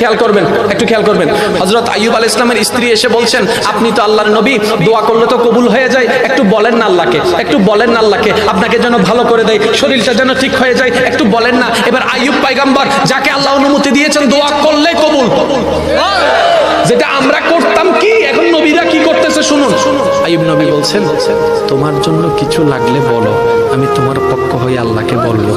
খেয়াল করবেন হযরত আইয়ুব আলাইহিস সালামের স্ত্রী এসে বলছেন, আপনি তো আল্লাহর নবী, দোয়া করলে তো কবুল হয়ে যায়, একটু বলেন না আল্লাহকে, আপনাকে যেন ভালো করে দেয়, শরীরটা যেন ঠিক হয়ে যায়, একটু বলেন না। এবার আইয়ুব পয়গম্বর, যাকে আল্লাহ অনুমতি দিয়েছেন দোয়া করলে কবুল, যেটা আমরা করতাম কি, এখন নবীরা কি করতেছে শুনুন। আইয়ুব নবী বলছেন, তোমার জন্য কিছু লাগলে বলো, আমি তোমার পক্ষ হয়ে আল্লাহকে বলবো।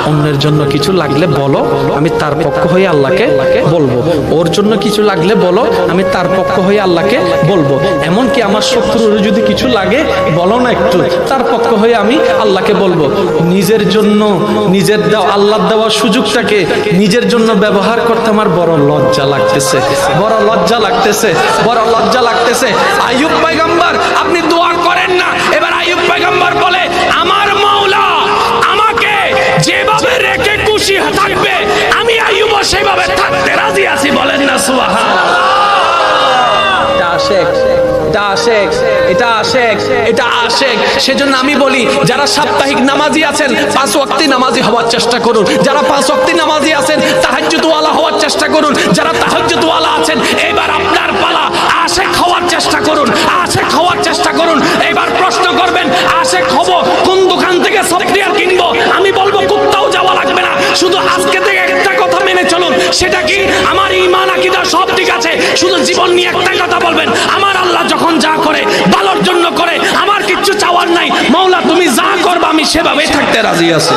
অন্যের জন্য কিছু লাগলে বলো, আমি তার পক্ষ হয়ে আল্লাহকে বলবো। ওর জন্য কিছু লাগলে বলো, আমি তার পক্ষ হয়ে আল্লাহকে বলবো। এমনকি আমার শত্রুর যদি কিছু লাগে বলো না একটু, তার পক্ষ হয়ে আমি আল্লাহকে বলবো। নিজের জন্য নিজের দেওয়া, আল্লাহর দেওয়া সুযোগটাকে নিজের জন্য ব্যবহার করতে আমার বড় লজ্জা লাগতেছে। আইয়ুব পয়গম্বর, আপনি দোয়া করেন না। এবার আইয়ুব পয়গম্বর বলে, আমার মাওলা আমাকে যেভাবে রেখে খুশি থাকবে, আমি আইয়ুব সেভাবে থাকতে রাজি আছি। বলেন না সুবহানাল্লাহ। এটা আশেক। সেজন্য আমি বলি, যারা সাপ্তাহিক নামাজি আছেন 5 ওয়াক্তি নামাজি হওয়ার চেষ্টা করুন। যারা 5 ওয়াক্তি নামাজি আছেন তাহাজ্জুদ ওয়ালা হওয়ার চেষ্টা করুন। যারা তাহাজ্জুদ ওয়ালা আছেন, এবার আপনার পালা, আশেক হওয়ার চেষ্টা করুন। এবার প্রশ্ন করবেন, আশেক হব কোন দোকান থেকে সফটওয়্যার কিনবো? আমি বলবো কোথাও যাওয়া লাগবে না, শুধু আজকে থেকে একটা কথা মেনে চলুন। সেটা কি? আমার ঈমান আকীদা সব ঠিক আছে, শুধু জীবন নিয়ে একটা কথা বলবেন, আমার আল্লাহ যখন যা করে ভালোর জন্য করে, আমার কিচ্ছু চাওয়ার নাই। মাওলা তুমি যা করবা আমি সেভাবেই থাকতে রাজি আছি।